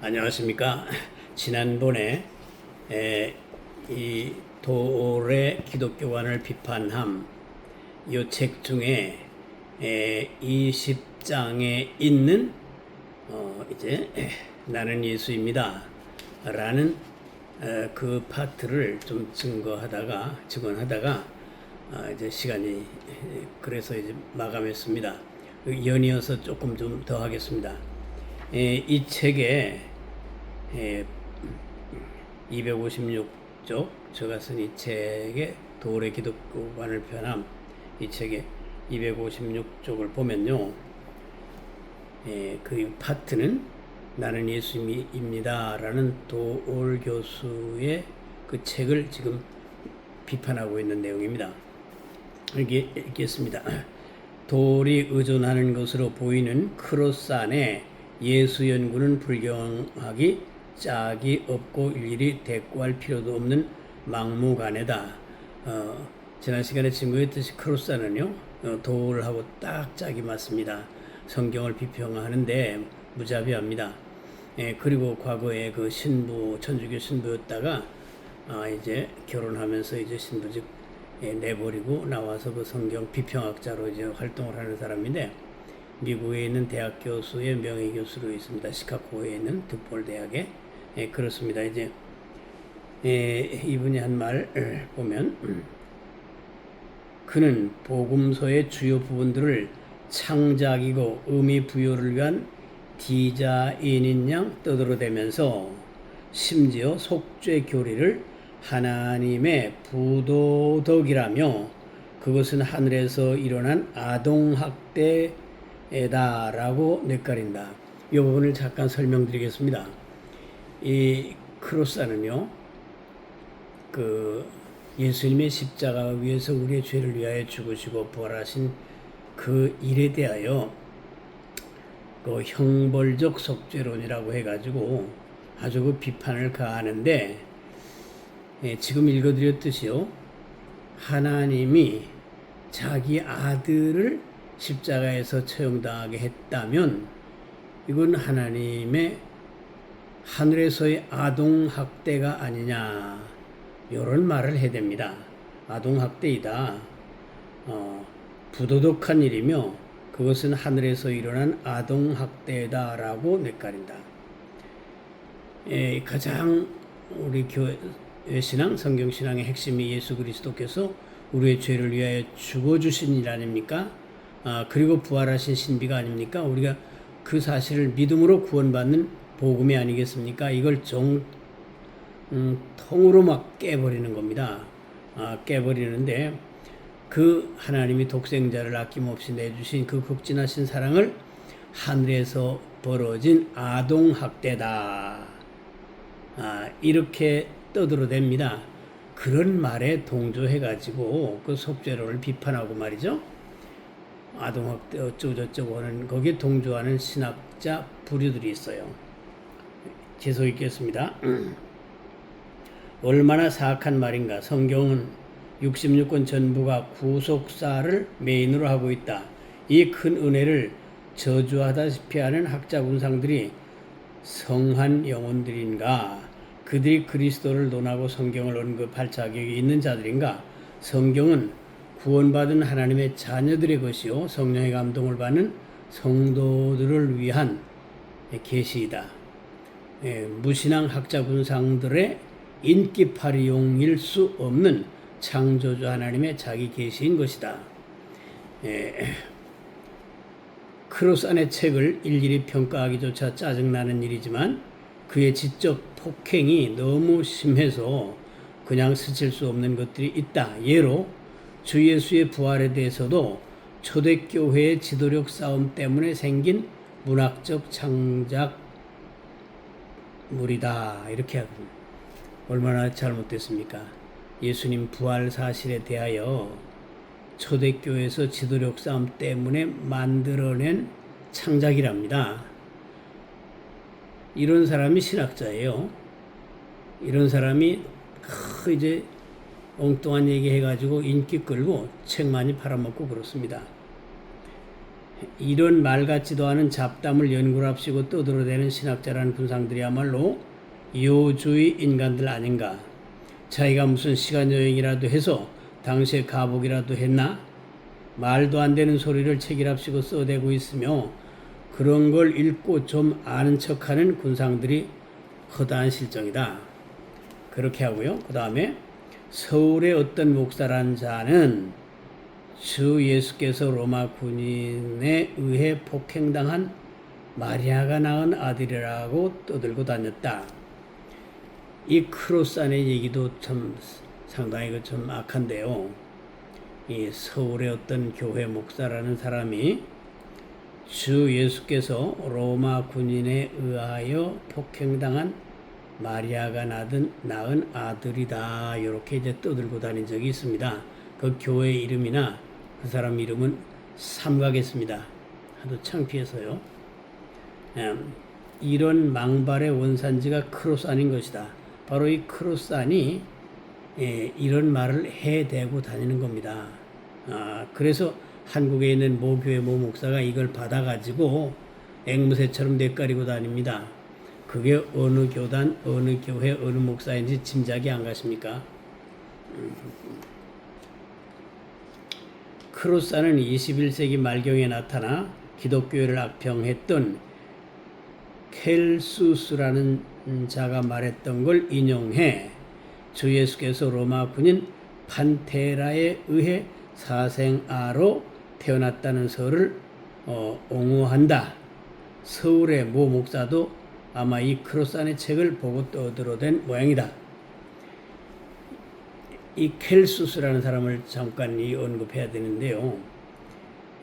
안녕하십니까. 지난번에 이 도올의 기독교관을 비판함 이 책 중에 20장에 있는 이제 나는 예수입니다 라는 그 파트를 좀 증언하다가 이제 시간이 그래서 이제 마감했습니다. 연이어서 조금 좀 더 하겠습니다. 이 책에 256쪽 제가 쓴 이 책의 도올의 기독교관을 편함 이 책의 256쪽을 보면요, 그 파트는 나는 예수입니다 라는 도올 교수의 그 책을 지금 비판하고 있는 내용입니다. 여기 읽겠습니다. 도올이 의존하는 것으로 보이는 크로스 안에 예수 연구는 불경하기 짝이 없고 일일이 대꾸할 필요도 없는 막무가내다. 지난 시간에 증거했듯이 크로스는요, 도올하고 딱 짝이 맞습니다. 성경을 비평하는데 무자비합니다. 그리고 과거에 그 신부, 천주교 신부였다가 이제 결혼하면서 이제 신부직 내버리고 나와서 그 성경 비평학자로 이제 활동을 하는 사람인데, 미국에 있는 대학 교수의 명예 교수로 있습니다. 시카고에 있는 드폴 대학에. 그렇습니다. 이제 이분이 한 말 보면, 그는 복음서의 주요 부분들을 창작이고 의미 부여를 위한 디자인인 양 떠들어대면서 심지어 속죄 교리를 하나님의 부도덕이라며 그것은 하늘에서 일어난 아동학대다라고 뇌까린다. 이 부분을 잠깐 설명드리겠습니다. 이 크로스는요, 그 예수님의 십자가 위에서 우리의 죄를 위하여 죽으시고 부활하신 그 일에 대하여 그 형벌적 속죄론이라고 해가지고 아주 그 비판을 가하는데, 지금 읽어드렸듯이요, 하나님이 자기 아들을 십자가에서 처형당하게 했다면 이건 하나님의 하늘에서의 아동학대가 아니냐, 이런 말을 해야 됩니다. 아동학대이다. 부도덕한 일이며 그것은 하늘에서 일어난 아동학대다라고 뇌까린다. 가장 우리 교회 신앙, 성경신앙의 핵심이 예수 그리스도께서 우리의 죄를 위하여 죽어주신 일 아닙니까? 그리고 부활하신 신비가 아닙니까? 우리가 그 사실을 믿음으로 구원받는 복음이 아니겠습니까? 이걸 통으로 막 깨버리는 겁니다. 깨버리는데, 그 하나님이 독생자를 아낌없이 내주신 그 극진하신 사랑을 하늘에서 벌어진 아동학대다, 이렇게 떠들어댑니다. 그런 말에 동조해가지고 그 속죄론을 비판하고 말이죠, 아동학대 어쩌고저쩌고 하는 거기에 동조하는 신학자 부류들이 있어요. 계속 읽겠습니다. 얼마나 사악한 말인가. 성경은 66권 전부가 구속사를 메인으로 하고 있다. 이 큰 은혜를 저주하다시피 하는 학자군상들이 성한 영혼들인가? 그들이 그리스도를 논하고 성경을 언급할 자격이 있는 자들인가? 성경은 구원받은 하나님의 자녀들의 것이요, 성령의 감동을 받는 성도들을 위한 계시이다. 무신앙 학자군상들의 인기파리용일 수 없는 창조주 하나님의 자기 계시인 것이다. 크로스 안의 책을 일일이 평가하기조차 짜증나는 일이지만 그의 지적 폭행이 너무 심해서 그냥 스칠 수 없는 것들이 있다. 예로 주 예수의 부활에 대해서도 초대교회의 지도력 싸움 때문에 생긴 문학적 창작물이다, 이렇게 하거든요. 얼마나 잘못됐습니까? 예수님 부활 사실에 대하여 초대교회에서 지도력 싸움 때문에 만들어낸 창작이랍니다. 이런 사람이 신학자예요. 이런 사람이 이제 엉뚱한 얘기 해가지고 인기 끌고 책 많이 팔아먹고 그렇습니다. 이런 말 같지도 않은 잡담을 연구랍시고 떠들어대는 신학자라는 분상들이야말로 요주의 인간들 아닌가. 자기가 무슨 시간 여행이라도 해서 당시에 가보기라도 했나? 말도 안 되는 소리를 책이랍시고 써대고 있으며 그런 걸 읽고 좀 아는 척하는 군상들이 허다한 실정이다. 그렇게 하고요. 그 다음에 서울의 어떤 목사라는 자는 주 예수께서 로마 군인에 의해 폭행당한 마리아가 낳은 아들이라고 떠들고 다녔다. 이 크로산의 얘기도 참 상당히 좀 악한데요. 이 서울의 어떤 교회 목사라는 사람이 주 예수께서 로마 군인에 의하여 폭행당한 마리아가 낳은 아들이다. 이렇게 이제 떠들고 다닌 적이 있습니다. 그 교회 이름이나 그 사람 이름은 삼가겠습니다. 하도 창피해서요. 이런 망발의 원산지가 크로산인 것이다. 바로 이 크로산이 이런 말을 해대고 다니는 겁니다. 그래서 한국에 있는 모 교회 모 목사가 이걸 받아가지고 앵무새처럼 내까리고 다닙니다. 그게 어느 교단, 어느 교회, 어느 목사인지 짐작이 안 가십니까? 크로산은 21세기 말경에 나타나 기독교를 악평했던 켈수스라는 자가 말했던 걸 인용해 주 예수께서 로마 군인 판테라에 의해 사생아로 태어났다는 설을 옹호한다. 서울의 모 목사도 아마 이 크로산의 책을 보고 떠들어댄 모양이다. 이 켈수스라는 사람을 잠깐 언급해야 되는데요.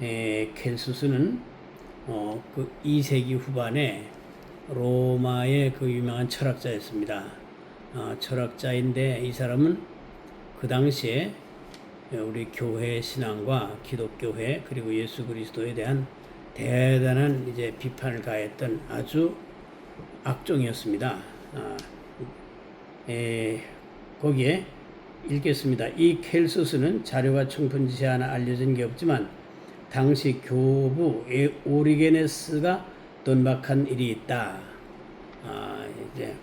켈수스는 그 2세기 후반에 로마의 그 유명한 철학자였습니다. 철학자인데 이 사람은 그 당시에 우리 교회 신앙과 기독교회 그리고 예수 그리스도에 대한 대단한 이제 비판을 가했던 아주 악종이었습니다. 거기에 읽겠습니다. 이 켈수스는 자료가 충분치 않아 알려진 게 없지만 당시 교부 오리게네스가 돈박한 일이 있다. 이제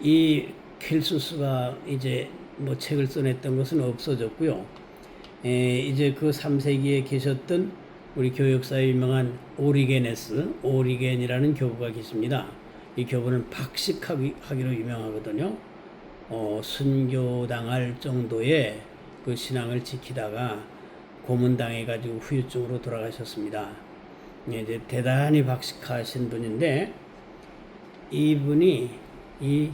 이 켈수스가 이제 뭐 책을 써냈던 것은 없어졌고요. 이제 그 3세기에 계셨던 우리 교역사에 유명한 오리겐이라는 교부가 계십니다. 이 교부는 박식하기로 유명하거든요. 순교당할 정도의 그 신앙을 지키다가 고문당해가지고 후유증으로 돌아가셨습니다. 이제 대단히 박식하신 분인데 이분이 이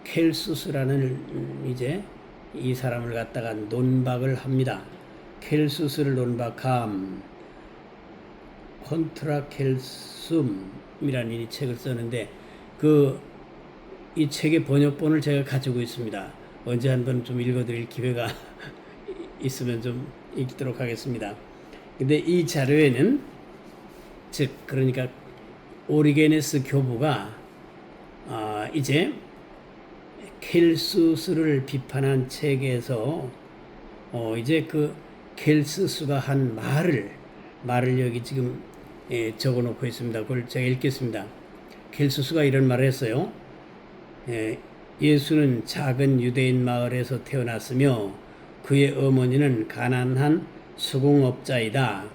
켈수스라는 이제 이 사람을 갖다가 논박을 합니다. 켈수스를 논박함 콘트라 켈숨이라는 이 책을 썼는데 이 책의 번역본을 제가 가지고 있습니다. 언제 한번 좀 읽어드릴 기회가 있으면 좀 읽도록 하겠습니다. 근데 이 자료에는 그러니까 오리게네스 교부가 이제 켈수스를 비판한 책에서 이제 그 켈수스가 한 말을 여기 지금 적어놓고 있습니다. 그걸 제가 읽겠습니다. 켈수스가 이런 말을 했어요. 예수는 작은 유대인 마을에서 태어났으며 그의 어머니는 가난한 수공업자이다.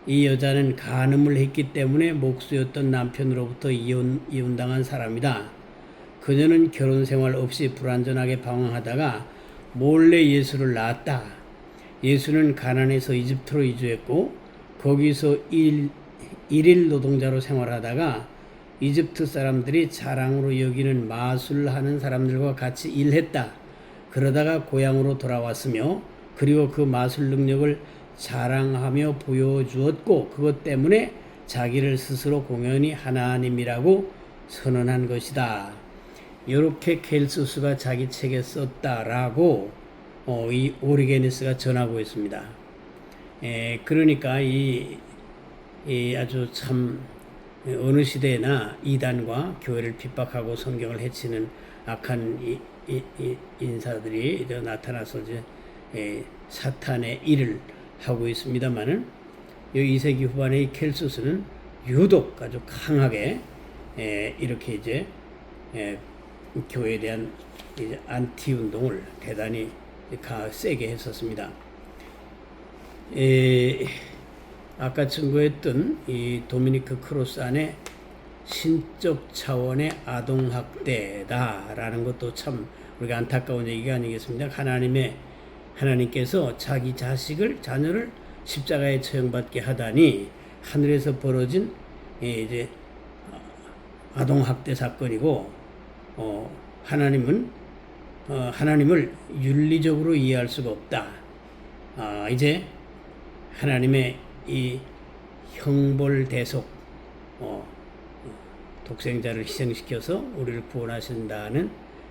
이 여자는 간음을 했기 때문에 목수였던 남편으로부터 이혼당한 사람이다. 그녀는 결혼 생활 없이 불완전하게 방황하다가 몰래 예수를 낳았다. 예수는 가난해서 이집트로 이주했고 거기서 일일 노동자로 생활하다가 이집트 사람들이 자랑으로 여기는 마술하는 사람들과 같이 일했다. 그러다가 고향으로 돌아왔으며 그리고 그 마술 능력을 자랑하며 보여주었고 그것 때문에 자기를 스스로 공연히 하나님이라고 선언한 것이다. 이렇게 켈수스가 자기 책에 썼다라고 이 오리게네스가 전하고 있습니다. 그러니까 이 아주 참 어느 시대나 이단과 교회를 핍박하고 성경을 해치는 악한 인사들이 나타나서 이제 사탄의 일을 하고 있습니다만은 이 2세기 후반의 이 켈수스는 유독 아주 강하게 이렇게 이제 교회에 대한 이제 안티 운동을 대단히 세게 했었습니다. 아까 증거했던 이 도미니크 크로스 안에 신적 차원의 아동학대다라는 것도 참 우리가 안타까운 얘기가 아니겠습니까? 하나님께서 자기 자녀를 십자가에 처형받게 하다니 하늘에서 벌어진 이제 아동학대 사건이고, 하나님을 윤리적으로 이해할 수가 없다. 이제 하나님의 이 형벌대속, 독생자를 희생시켜서 우리를 구원하신다는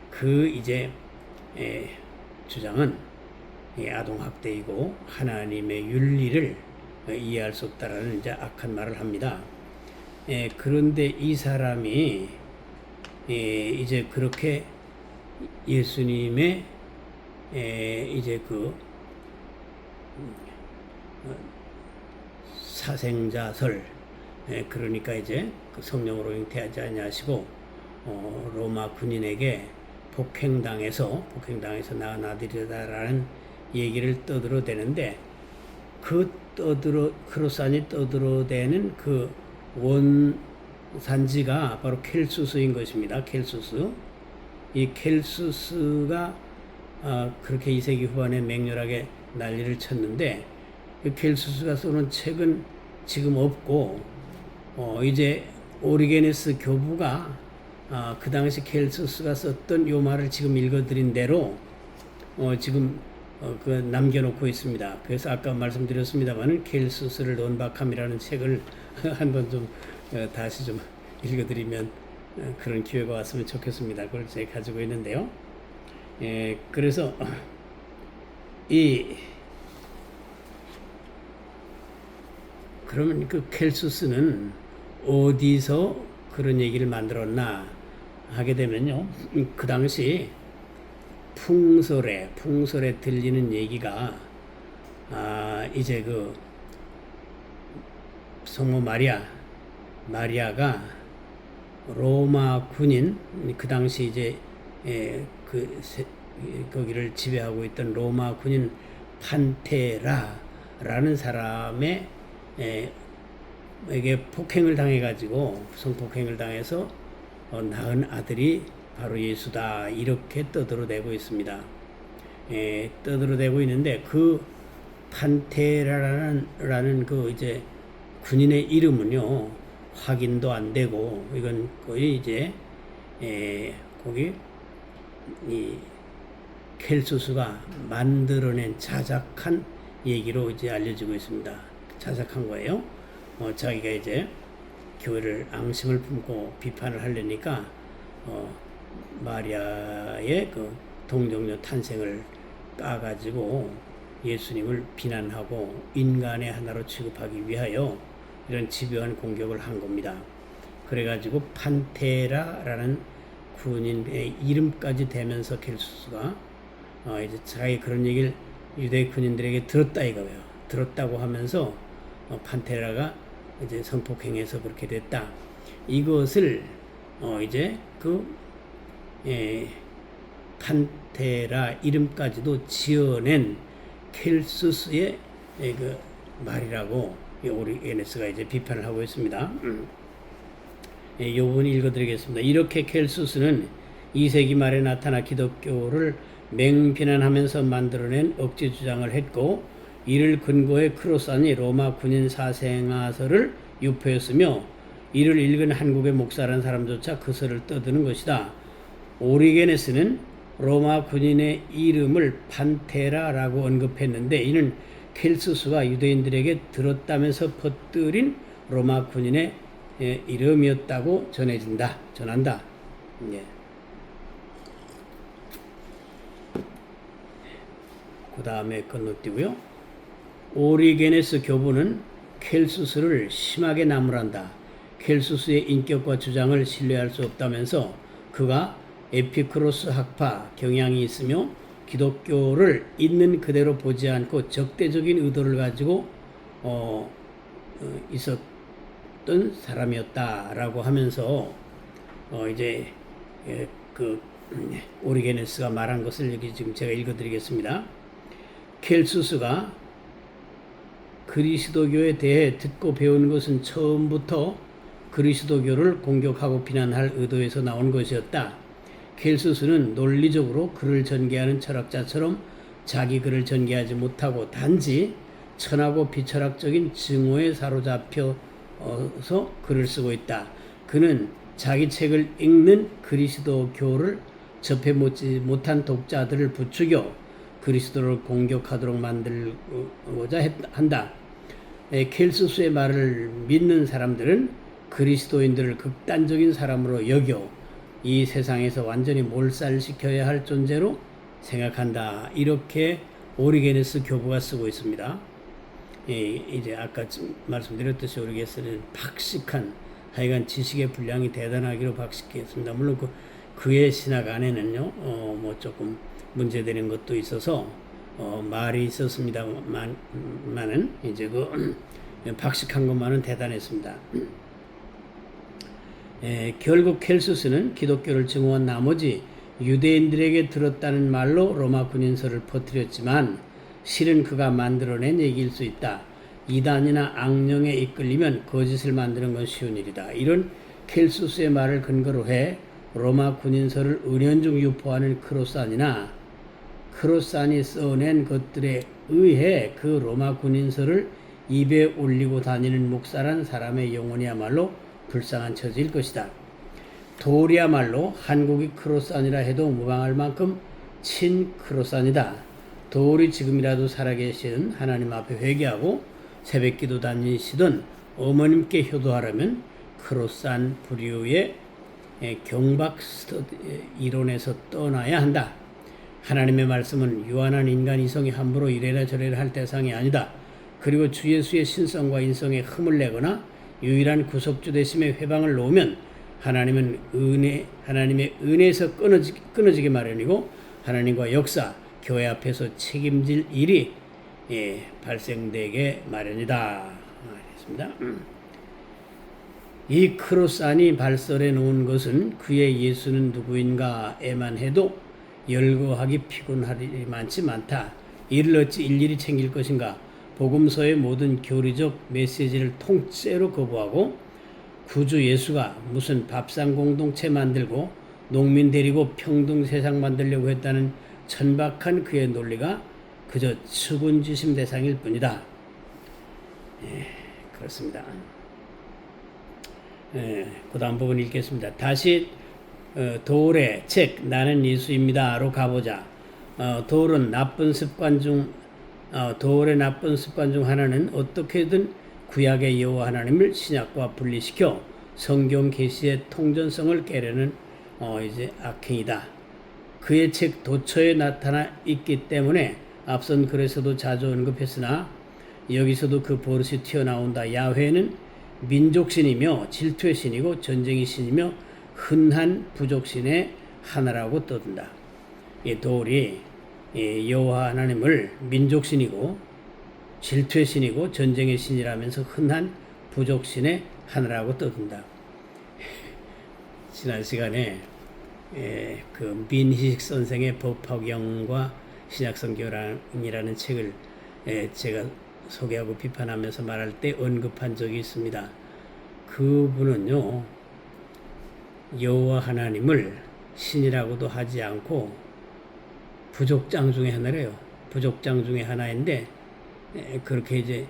그 이제 주장은 아동학대이고 하나님의 윤리를 이해할 수 없다라는 이제 악한 말을 합니다. 그런데 이 사람이 이제 그렇게 예수님의 이제 그 사생자설, 그러니까 이제 그 성령으로 잉태하지 아니하시고 로마 군인에게 폭행당해서 낳은 아들이다라는 얘기를 떠들어대는데, 크로산이 떠들어대는 그 원산지가 바로 켈수스인 것입니다. 이 켈수스가 그렇게 2세기 후반에 맹렬하게 난리를 쳤는데, 이 켈수스가 쓰는 책은 지금 없고, 이제 오리게네스 교부가 그 당시 켈수스가 썼던 요 말을 지금 읽어드린 대로 지금 그 남겨놓고 있습니다. 그래서 아까 말씀드렸습니다만은 켈수스를 논박함이라는 책을 한번 좀 다시 좀 읽어드리면 그런 기회가 왔으면 좋겠습니다. 그걸 제가 가지고 있는데요. 그래서 그러면 그 켈수스는 어디서 그런 얘기를 만들었나 하게 되면요, 그 당시 풍설에 들리는 얘기가 이제 그 성모 마리아가 로마 군인, 그 당시 이제 거기를 지배하고 있던 로마 군인 판테라라는 사람의 에게 폭행을 당해가지고 성폭행을 당해서 낳은 아들이 바로 예수다, 이렇게 떠들어대고 있습니다. 떠들어대고 있는데, 그 판테라라는 그 이제 군인의 이름은요 확인도 안 되고, 이건 거의 이제 거기 이 켈수스가 만들어낸 자작한 얘기로 이제 알려지고 있습니다. 자작한 거예요. 자기가 이제 교회를 앙심을 품고 비판을 하려니까 마리아의 그 동정녀 탄생을 까가지고 예수님을 비난하고 인간의 하나로 취급하기 위하여 이런 집요한 공격을 한 겁니다. 그래가지고 판테라라는 군인의 이름까지 대면서 켈수스가 이제 자기 그런 얘기를 유대 군인들에게 들었다 이거예요. 들었다고 하면서 판테라가 이제 성폭행해서 그렇게 됐다. 이것을 이제 그 판테라 이름까지도 지어낸 켈수스의 그 말이라고 오리게네스가 이제 비판을 하고 있습니다. 이 부분 읽어드리겠습니다. 이렇게 켈수스는 2세기 말에 나타나 기독교를 맹비난하면서 만들어낸 억지 주장을 했고, 이를 근거해 크로산이 로마 군인 사생아설을 유포했으며, 이를 읽은 한국의 목사라는 사람조차 그 설을 떠드는 것이다. 오리게네스는 로마 군인의 이름을 판테라라고 언급했는데, 이는 켈수스가 유대인들에게 들었다면서 퍼뜨린 로마 군인의 이름이었다고 전한다. 예. 그 다음에 건너뛰고요. 오리게네스 교부는 켈수스를 심하게 나무란다. 켈수스의 인격과 주장을 신뢰할 수 없다면서 그가 에피크로스 학파 경향이 있으며 기독교를 있는 그대로 보지 않고 적대적인 의도를 가지고 있었던 사람이었다라고 하면서 이제 오리게네스가 말한 것을 여기 지금 제가 읽어드리겠습니다. 켈수스가 그리스도교에 대해 듣고 배운 것은 처음부터 그리스도교를 공격하고 비난할 의도에서 나온 것이었다. 켈수스는 논리적으로 글을 전개하는 철학자처럼 자기 글을 전개하지 못하고 단지 천하고 비철학적인 증오에 사로잡혀서 글을 쓰고 있다. 그는 자기 책을 읽는 그리스도교를 접해보지 못한 독자들을 부추겨 그리스도를 공격하도록 만들고자 한다. 켈수스의 말을 믿는 사람들은 그리스도인들을 극단적인 사람으로 여겨 이 세상에서 완전히 몰살시켜야 할 존재로 생각한다. 이렇게 오리게네스 교부가 쓰고 있습니다. 이제 아까 말씀드렸듯이 오리게네스는 박식한, 하여간 지식의 분량이 대단하기로 박식했습니다. 물론 그의 신학 안에는요, 뭐 조금 문제되는 것도 있어서 말이 있었습니다만은 이제 박식한 것만은 대단했습니다. 결국 켈수스는 기독교를 증오한 나머지 유대인들에게 들었다는 말로 로마 군인서를 퍼뜨렸지만 실은 그가 만들어낸 얘기일 수 있다. 이단이나 악령에 이끌리면 거짓을 만드는 건 쉬운 일이다. 이런 켈수스의 말을 근거로 해 로마 군인서를 은연중 유포하는 크로산이 써낸 것들에 의해 그 로마 군인서를 입에 올리고 다니는 목사란 사람의 영혼이야말로 불쌍한 처지일 것이다. 도울이야말로 한국이 크로산이라 해도 무방할 만큼 친크로산이다. 도울이 지금이라도 살아계신 하나님 앞에 회개하고 새벽기도 다니시던 어머님께 효도하려면 크로산 부류의 경박 이론에서 떠나야 한다. 하나님의 말씀은 유한한 인간 이성이 함부로 이래라 저래라 할 대상이 아니다. 그리고 주 예수의 신성과 인성에 흠을 내거나 유일한 구속주 되심의 회방을 놓으면 하나님의 은혜에서 끊어지기 마련이고 하나님과 역사, 교회 앞에서 책임질 일이 발생되게 마련이다. 알겠습니다. 이 크로산이 발설해 놓은 것은 그의 예수는 누구인가에만 해도 열거하기 피곤할 일이 많다. 이를 어찌 일일이 챙길 것인가? 복음서의 모든 교리적 메시지를 통째로 거부하고 구주 예수가 무슨 밥상 공동체 만들고 농민 데리고 평등 세상 만들려고 했다는 천박한 그의 논리가 그저 측은지심 대상일 뿐이다. 그렇습니다. 그 다음 부분 읽겠습니다. 다시 도울의 책 나는 예수입니다로 가보자. 도울의 나쁜 습관 중 하나는 어떻게든 구약의 여호와 하나님을 신약과 분리시켜 성경 계시의 통전성을 깨려는 이제 악행이다. 그의 책 도처에 나타나 있기 때문에 앞선 글에서도 자주 언급했으나 여기서도 그 버릇이 튀어나온다. 야훼는 민족신이며 질투의 신이고 전쟁의 신이며 흔한 부족신의 하나라고 떠든다. 이 도울이 여호와 하나님을 민족신이고 질투의 신이고 전쟁의 신이라면서 흔한 부족신의 하나라고 떠든다. 지난 시간에 그 민희식 선생의 법화경과 신약성경이라는 책을 제가 소개하고 비판하면서 말할 때 언급한 적이 있습니다. 그분은요, 여호와 하나님을 신이라고도 하지 않고 부족장 중에 하나래요. 부족장 중에 하나인데 그렇게 이제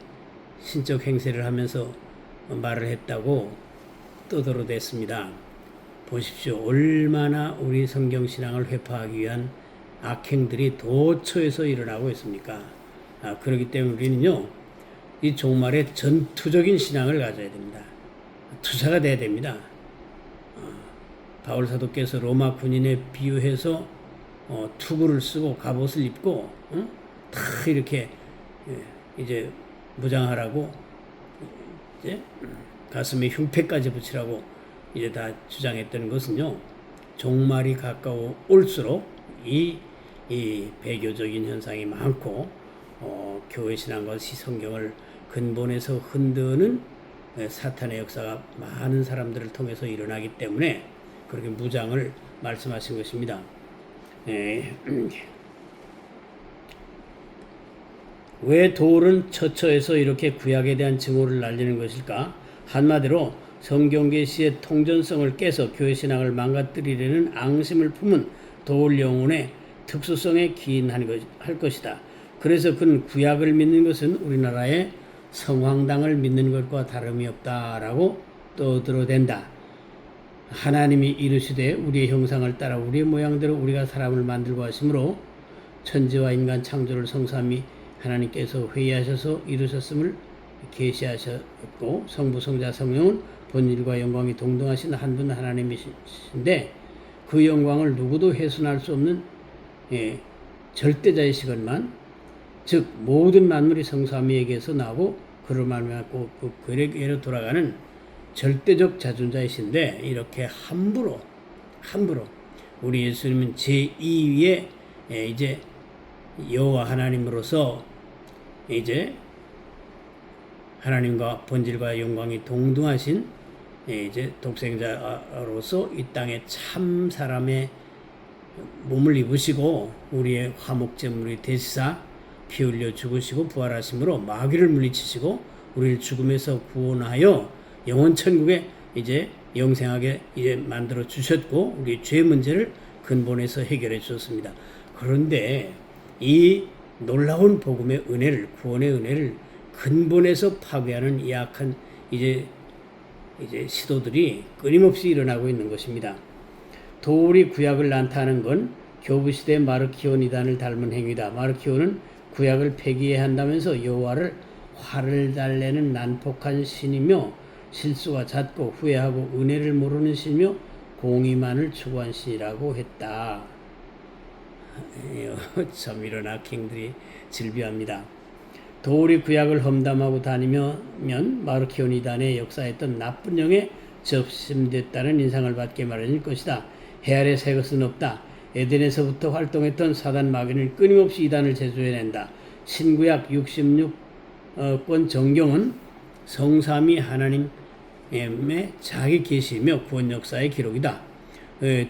신적 행세를 하면서 말을 했다고 떠들어댔습니다. 보십시오. 얼마나 우리 성경신앙을 회파하기 위한 악행들이 도처에서 일어나고 있습니까? 그렇기 때문에 우리는요, 이 종말에 전투적인 신앙을 가져야 됩니다. 투사가 돼야 됩니다. 바울 사도께서 로마 군인에 비유해서 투구를 쓰고 갑옷을 입고 다 이렇게 이제 무장하라고 이제 가슴에 흉패까지 붙이라고 이제 다 주장했던 것은요, 종말이 가까워 올수록 이 배교적인 현상이 많고 교회 신앙과 성경을 근본에서 흔드는 사탄의 역사가 많은 사람들을 통해서 일어나기 때문에 그렇게 무장을 말씀하신 것입니다. 왜 돌은 처처에서 이렇게 구약에 대한 증오를 날리는 것일까? 한마디로 성경 계시의 통전성을 깨서 교회 신앙을 망가뜨리려는 앙심을 품은 돌 영혼의 특수성에 기인할 것이다. 그래서 그는 구약을 믿는 것은 우리나라의 성황당을 믿는 것과 다름이 없다라고 떠들어댄다. 하나님이 이르시되 우리의 형상을 따라 우리의 모양대로 우리가 사람을 만들고 하심으로 천지와 인간 창조를 성삼위 하나님께서 회의하셔서 이루셨음을 계시하셨고 성부 성자 성령은 본일과 영광이 동등하신 한 분 하나님이신데 그 영광을 누구도 훼손할 수 없는 절대자이시건만 즉 모든 만물이 성삼위에게서 나오고 그로 말미암고 그 그에게로 돌아가는 절대적 자존자이신데 이렇게 함부로 우리 예수님은 제2위의 이제 여호와 하나님으로서 이제 하나님과 본질과 영광이 동등하신 이제 독생자로서 이 땅에 참 사람의 몸을 입으시고 우리의 화목제물이 되시사 피 흘려 죽으시고 부활하심으로 마귀를 물리치시고 우리를 죽음에서 구원하여 영원 천국에 이제 영생하게 이제 만들어 주셨고 우리 죄 문제를 근본에서 해결해 주셨습니다. 그런데 이 놀라운 복음의 은혜를 구원의 은혜를 근본에서 파괴하는 약한 이제 시도들이 끊임없이 일어나고 있는 것입니다. 돌이 구약을 난타하는 건 교부시대 마르키온 이단을 닮은 행위다. 마르키온은 구약을 폐기해야 한다면서 여호와를 화를 달래는 난폭한 신이며 실수가 잦고 후회하고 은혜를 모르는 신이며 공의만을 추구한 신이라고 했다. 참 이런 악행들이 질비합니다. 돌이 구약을 험담하고 다니면 마르키온 이단의 역사했던 나쁜 영에 접심됐다는 인상을 받게 마련일 것이다. 해 아래 새 것은 없다. 에덴에서부터 활동했던 사단 마귀는 끊임없이 이단을 제조해낸다. 신구약 66권 정경은 성삼위 하나님의 자기 계시이며 구원 역사의 기록이다.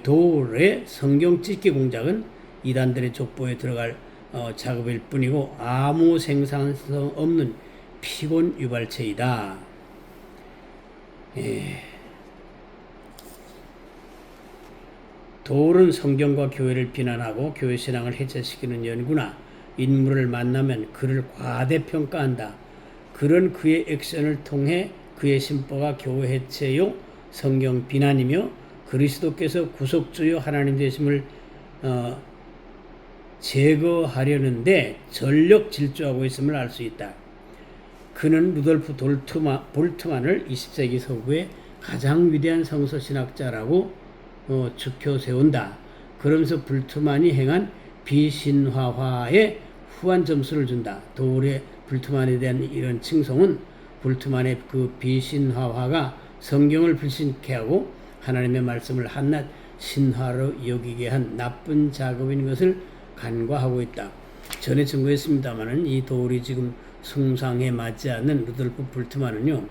돌의 성경 찢기 공작은 이단들의 족보에 들어갈 작업일 뿐이고 아무 생산성 없는 피곤 유발체이다. 돌은 성경과 교회를 비난하고 교회 신앙을 해체시키는 연구나 인물을 만나면 그를 과대평가한다. 그런 그의 액션을 통해 그의 심보가 교회 해체요 성경 비난이며 그리스도께서 구속주요 하나님 되심을 제거하려는데 전력 질주하고 있음을 알 수 있다. 그는 루돌프 볼트만을 20세기 서구의 가장 위대한 성서신학자라고 주켜 세운다. 그러면서 볼트만이 행한 비신화화에 후한 점수를 준다. 돌의 볼트만에 대한 이런 칭송은 볼트만의 그 비신화화가 성경을 불신케 하고 하나님의 말씀을 한낱 신화로 여기게 한 나쁜 작업인 것을 간과하고 있다. 전에 증거했습니다마는 이 돌이 지금 숭상에 맞지 않는 루돌프 볼트만은요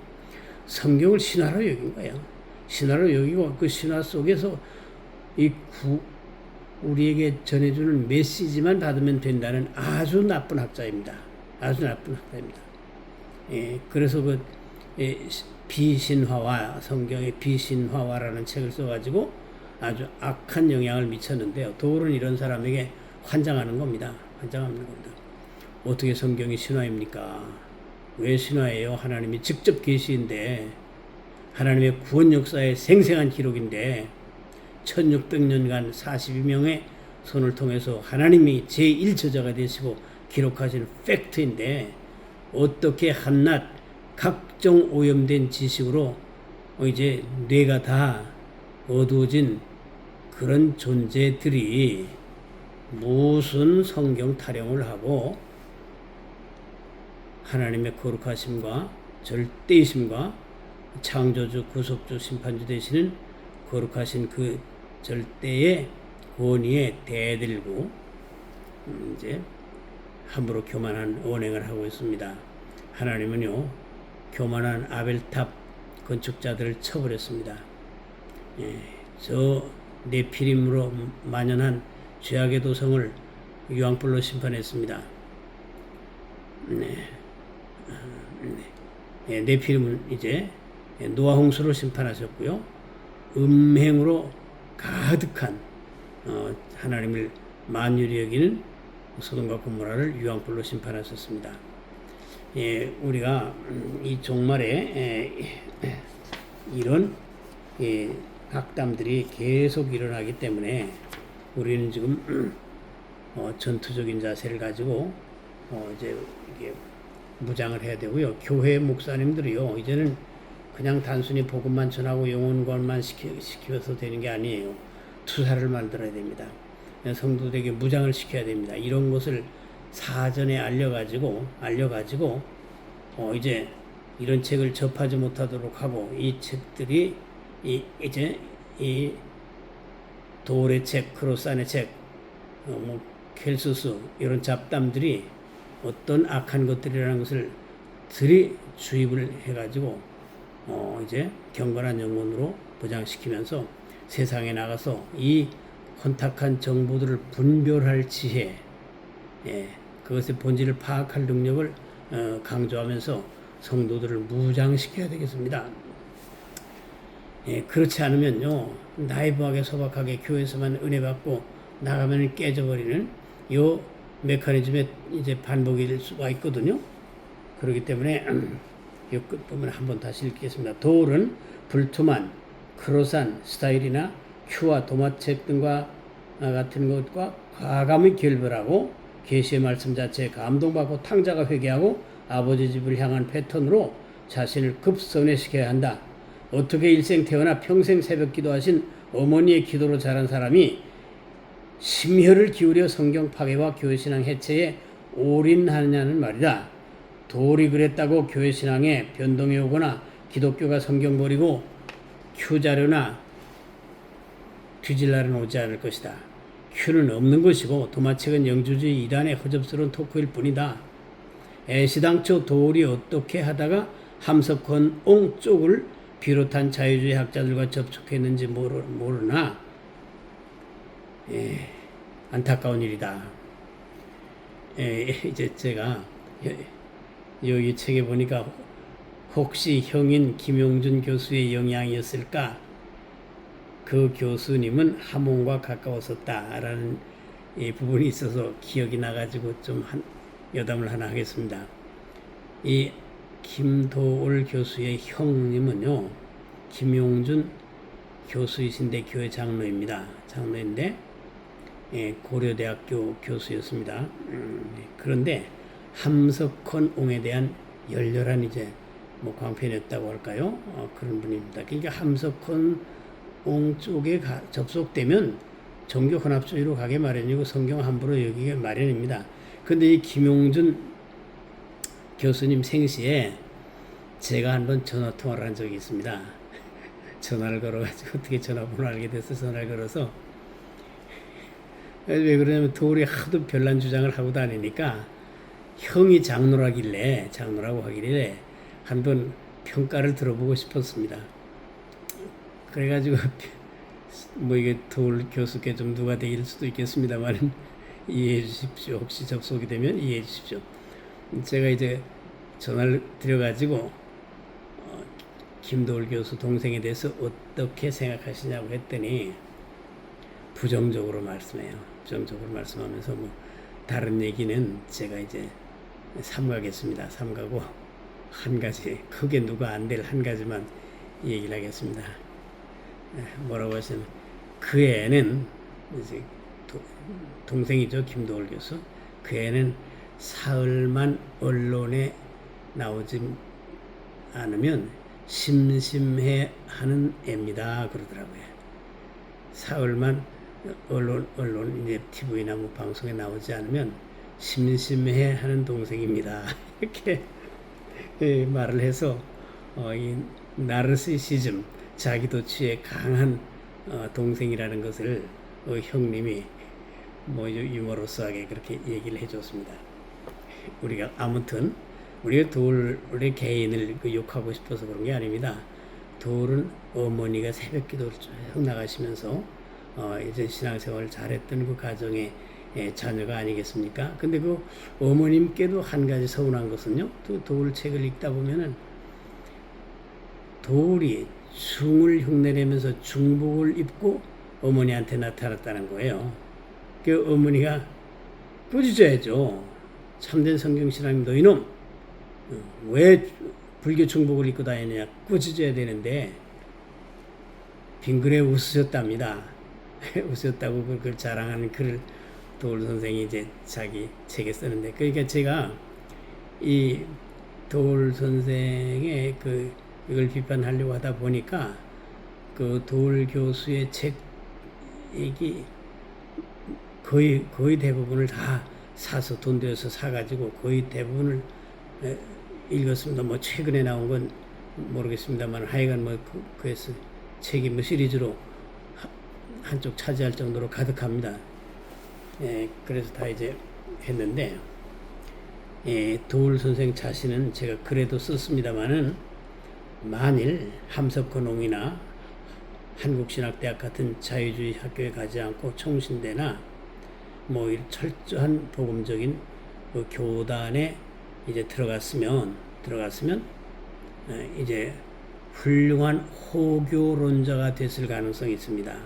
성경을 신화로 여긴 거예요. 신화로 여기고 그 신화 속에서 우리에게 전해주는 메시지만 받으면 된다는 아주 나쁜 학자입니다. 아주 나쁜 학자입니다. 그래서 그 비신화와 성경의 비신화와라는 책을 써가지고 아주 악한 영향을 미쳤는데요. 돌은 이런 사람에게 환장하는 겁니다. 환장하는 겁니다. 어떻게 성경이 신화입니까? 왜 신화예요? 하나님이 직접 계시인데 하나님의 구원 역사의 생생한 기록인데 1600년간 42명의 손을 통해서 하나님이 제1저자가 되시고 기록하신 팩트인데 어떻게 한낱 각종 오염된 지식으로 이제 뇌가 다 어두워진 그런 존재들이 무슨 성경 타령을 하고 하나님의 거룩하심과 절대이심과 창조주, 구속주, 심판주 되시는 거룩하신 그 절대의 권위에 대들고 이제 함부로 교만한 언행을 하고 있습니다. 하나님은요 교만한 아벨탑 건축자들을 쳐버렸습니다. 저 네피림으로 만연한 죄악의 도성을 유황불로 심판했습니다. 네피림은 이제 노아 홍수로 심판하셨고요. 음행으로 가득한 하나님을 만유리 여기는 소돔과 고모라를 유황불로 심판하셨습니다. 우리가 이 종말에 이런 악담들이 계속 일어나기 때문에 우리는 지금 전투적인 자세를 가지고 이제 이게 무장을 해야 되고요. 교회 목사님들이요 이제는 그냥 단순히 복음만 전하고 영혼관만 시켜서 되는 게 아니에요. 투사를 만들어야 됩니다. 성도들에게 무장을 시켜야 됩니다. 이런 것을 사전에 알려가지고 이제 이런 책을 접하지 못하도록 하고 이 책들이 이제 이 도울의 책, 크로산의 책, 켈수스 이런 잡담들이 어떤 악한 것들이라는 것을 들이 주입을 해가지고 이제 경건한 영혼으로 보장시키면서 세상에 나가서 이 혼탁한 정보들을 분별할 지혜, 그것의 본질을 파악할 능력을 강조하면서 성도들을 무장시켜야 되겠습니다. 그렇지 않으면요 나이브하게 소박하게 교회에서만 은혜 받고 나가면 깨져버리는 요 메커니즘의 이제 반복일 수가 있거든요. 그렇기 때문에 이 끝부분 한번 다시 읽겠습니다. 도울은 불투만, 크로산, 스타일이나 큐와 도마책 등과 같은 것과 과감히 결별하고 계시의 말씀 자체에 감동받고 탕자가 회개하고 아버지 집을 향한 패턴으로 자신을 급선회시켜야 한다. 어떻게 일생 태어나 평생 새벽 기도하신 어머니의 기도로 자란 사람이 심혈을 기울여 성경 파괴와 교회신앙 해체에 올인하느냐는 말이다. 도울이 그랬다고 교회신앙에 변동이 오거나 기독교가 성경 버리고 큐자료나 뒤질날은 오지 않을 것이다. 큐는 없는 것이고 도마책은 영주주의 이단의 허접스러운 토크일 뿐이다. 애시당초 도울이 어떻게 하다가 함석헌 쪽을 비롯한 자유주의 학자들과 접촉했는지 모르나 안타까운 일이다. 이제 제가 여기 책에 보니까 혹시 형인 김용준 교수의 영향이었을까? 그 교수님은 하몬과 가까웠었다라는 부분이 있어서 기억이 나가지고 좀 여담을 하나 하겠습니다. 이 김도올 교수의 형님은요 김용준 교수이신데 교회 장로입니다. 장로인데 고려대학교 교수였습니다. 그런데 함석헌 옹에 대한 열렬한 이제 광팬이었다고 할까요? 그런 분입니다. 그러니까 함석헌 옹 쪽에 접속되면 종교 혼합주의로 가게 마련이고 성경 함부로 여기게 마련입니다. 그런데 이 김용준 교수님 생시에 제가 한번 전화 통화를 한 적이 있습니다. 전화를 걸어가지고 어떻게 전화번호를 알게 돼서 전화를 걸어서 왜 그러냐면 도울이 하도 별난 주장을 하고 다니니까 형이 장로라고 하길래 한번 평가를 들어보고 싶었습니다. 그래가지고 이게 도울 교수께 좀 누가 되길 수도 있겠습니다만 이해해 주십시오. 혹시 접속이 되면 이해해 주십시오. 제가 이제 전화를 드려가지고 김도울 교수 동생에 대해서 어떻게 생각하시냐고 했더니 부정적으로 말씀해요. 부정적으로 말씀하면서 다른 얘기는 제가 이제 삼가겠습니다. 삼가고 한 가지 크게 누가 안 될 한 가지만 얘기를 하겠습니다. 뭐라고 하시면 그 애는 이제 동생이죠. 김도울 교수. 그 애는 사흘만 언론에 나오지 않으면 심심해하는 애입니다. 그러더라고요. 사흘만 언론 이제 TV나 방송에 나오지 않으면 심심해하는 동생입니다. 이렇게 말을 해서 이 나르시시즘 자기도취에 강한 동생이라는 것을 형님이 유머러스하게 그렇게 얘기를 해줬습니다. 우리가 아무튼 우리가 돌의 개인을 욕하고 싶어서 그런 게 아닙니다. 돌은 어머니가 새벽기도를 쭉 나가시면서 이제 신앙생활을 잘했던 그 가정의 자녀가 아니겠습니까? 근데 그 어머님께도 한 가지 서운한 것은요. 또 돌 책을 읽다 보면은 돌이 중을 흉내내면서 중복을 입고 어머니한테 나타났다는 거예요. 그 어머니가 꾸짖어야죠. 참된 성경신앙님 너희놈 왜 불교 중복을 입고 다니느냐 꾸짖어야 되는데 빙그레 웃으셨답니다. 웃으셨다고 그걸 자랑하는 글을 도울 선생이 이제 자기 책에 쓰는데, 그러니까 제가 이 도울 선생의 이걸 비판하려고 하다 보니까 그 도울 교수의 책이 거의 대부분을 다 사서 돈 들여서 사가지고 거의 대부분을 읽었습니다. 뭐 최근에 나온 건 모르겠습니다만 하여간 그래서 책이 시리즈로 한쪽 차지할 정도로 가득합니다. 그래서 다 이제 했는데 도울 선생 자신은 제가 글에도 썼습니다만은 만일 함석헌옹이나 한국신학대학 같은 자유주의 학교에 가지 않고 총신대나 뭐 철저한 복음적인 그 교단에 이제 들어갔으면 이제 훌륭한 호교론자가 됐을 가능성이 있습니다.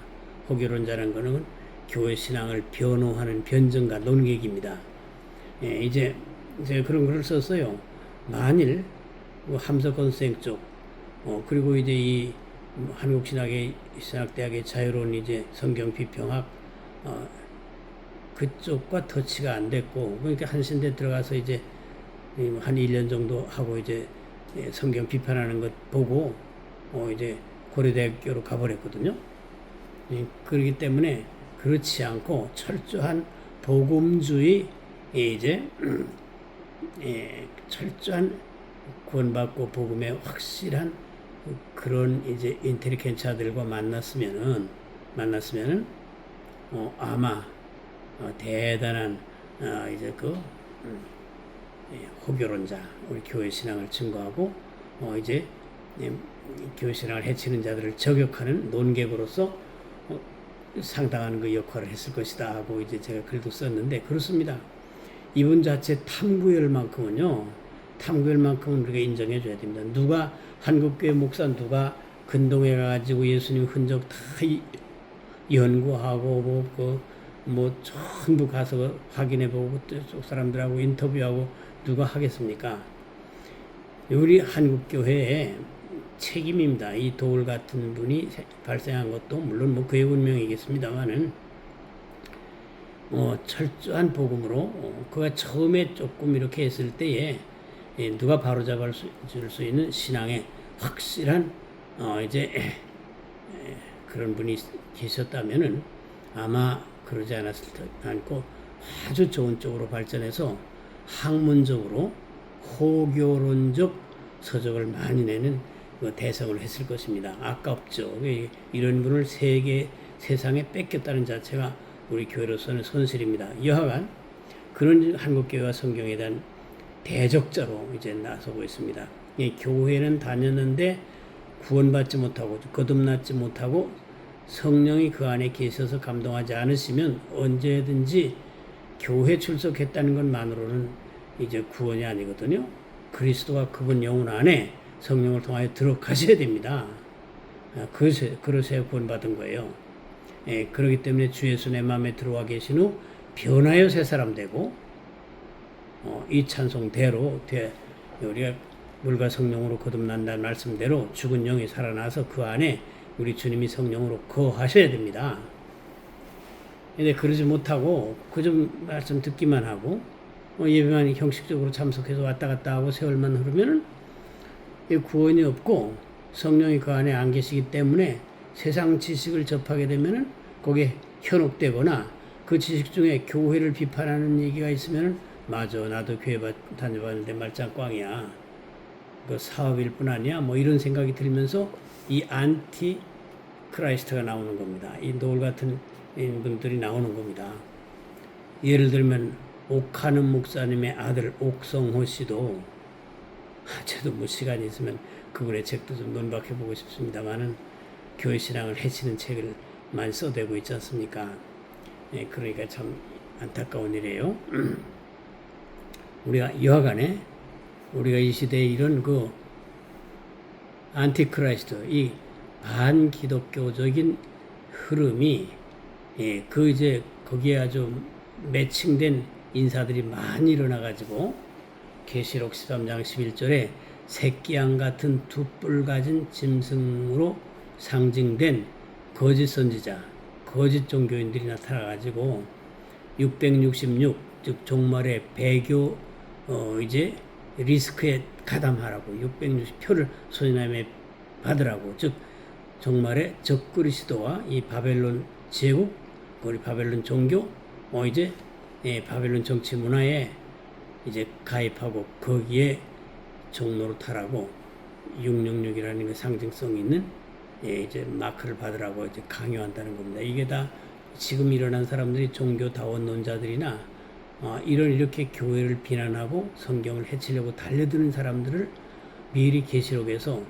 호교론자라는 것은 교회 신앙을 변호하는 변증가 논객입니다. 이제 제가 그런 글을 썼어요. 만일 함석헌 선생 쪽 그리고 이제 이 한국신학대학의 자유로운 이제 성경 비평학 그쪽과 터치가 안 됐고, 그러니까 한신대 들어가서 이제 한 1년 정도 하고 이제 성경 비판하는 것 보고 이제 고려대학교로 가버렸거든요. 그렇기 때문에 그렇지 않고 철저한 복음주의 이제 철저한 구원받고 복음에 확실한 그런 이제 인텔리겐처들과 만났으면은 아마 대단한 이제 호교론자, 우리 교회 신앙을 증거하고 이제 교회 신앙을 해치는 자들을 저격하는 논객으로서 상당한 그 역할을 했을 것이다 하고 이제 제가 글도 썼는데, 그렇습니다. 이분 자체 탐구열만큼은 우리가 인정해 줘야 됩니다. 누가 한국교회 목사 누가 근동에 가지고 예수님 흔적 다 연구하고 전부 가서 확인해보고 쪽 사람들하고 인터뷰하고 누가 하겠습니까? 우리 한국교회의 책임입니다. 이 도울 같은 분이 발생한 것도 물론 그의 운명이겠습니다만은 철저한 복음으로 그가 처음에 조금 이렇게 했을 때에 누가 바로잡을 수 있는 신앙의 확실한 이제 그런 분이 계셨다면은 아마 그러지 않고 아주 좋은 쪽으로 발전해서 학문적으로 호교론적 서적을 많이 내는 대성을 했을 것입니다. 아깝죠. 이런 분을 세상에 뺏겼다는 자체가 우리 교회로서는 손실입니다. 여하간 그런 한국교회와 성경에 대한 대적자로 이제 나서고 있습니다. 교회는 다녔는데 구원받지 못하고 거듭나지 못하고 성령이 그 안에 계셔서 감동하지 않으시면 언제든지 교회 출석했다는 것만으로는 이제 구원이 아니거든요. 그리스도가 그분 영혼 안에 성령을 통하여 들어가셔야 됩니다. 그러셔야 구원받은 거예요. 그렇기 때문에 주 예수 내 마음에 들어와 계신 후 변하여 새 사람 되고 이 찬송대로 우리가 물과 성령으로 거듭난다는 말씀대로 죽은 영이 살아나서 그 안에 우리 주님이 성령으로 거하셔야 됩니다. 근데 그러지 못하고 그저 말씀 듣기만 하고 예배만 형식적으로 참석해서 왔다 갔다 하고 세월만 흐르면은 구원이 없고 성령이 그 안에 안 계시기 때문에 세상 지식을 접하게 되면은 거기에 현혹되거나 그 지식 중에 교회를 비판하는 얘기가 있으면은 맞아 나도 교회 다녀봤는데 말짱 꽝이야. 그 사업일 뿐 아니야. 이런 생각이 들면서 이 안티 크라이스트가 나오는 겁니다. 이 노을 같은 분들이 나오는 겁니다. 예를 들면 옥하는 목사님의 아들 옥성호 씨도 저도 뭐 시간이 있으면 그분의 책도 좀 논박해 보고 싶습니다만은 교회 신앙을 해치는 책을 많이 써대고 있지 않습니까? 예, 그러니까 참 안타까운 일이에요. 우리가 여하간에 우리가 이 시대에 이런 그 안티크라이스트, 이 반기독교적인 흐름이, 예, 그 이제 거기에 아주 매칭된 인사들이 많이 일어나가지고 계시록 13장 11절에 새끼양 같은 두 뿔 가진 짐승으로 상징된 거짓 선지자, 거짓 종교인들이 나타나가지고 666, 즉 종말의 배교 이제 리스크에 가담하라고 660표를 소진함에 받으라고, 즉 종말의 적그리스도와 이 바벨론 제국, 우리 바벨론 종교, 이제 바벨론 정치 문화에 이제 가입하고 거기에 종로로 타라고 666이라는 그 상징성 있는 이제 마크를 받으라고 이제 강요한다는 겁니다. 이게 다 지금 일어난 사람들이 종교다원론자들이나 이렇게 교회를 비난하고 성경을 해치려고 달려드는 사람들을 미리 계시록에서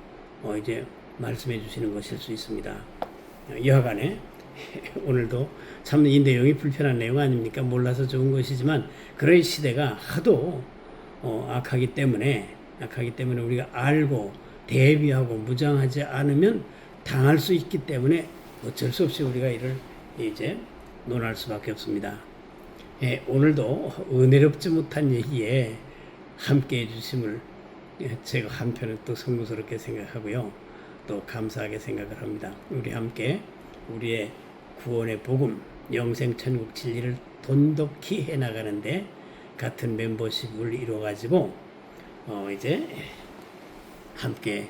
이제 말씀해 주시는 것일 수 있습니다. 여하간에 오늘도 참 이 내용이 불편한 내용 아닙니까? 몰라서 좋은 것이지만 그런 시대가 하도 악하기 때문에 우리가 알고 대비하고 무장하지 않으면 당할 수 있기 때문에 어쩔 수 없이 우리가 이를 이제 논할 수밖에 없습니다. 예, 오늘도 은혜롭지 못한 얘기에 함께 해주심을 제가 한편은 또 성무스럽게 생각하고요, 또 감사하게 생각을 합니다. 우리 함께 우리의 구원의 복음, 영생천국 진리를 돈독히 해나가는데 같은 멤버십을 이루어가지고 이제 함께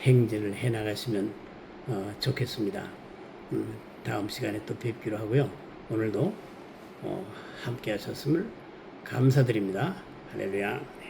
행진을 해나가시면 좋겠습니다. 다음 시간에 또 뵙기로 하고요. 오늘도 함께 하셨음을 감사드립니다. 할렐루야.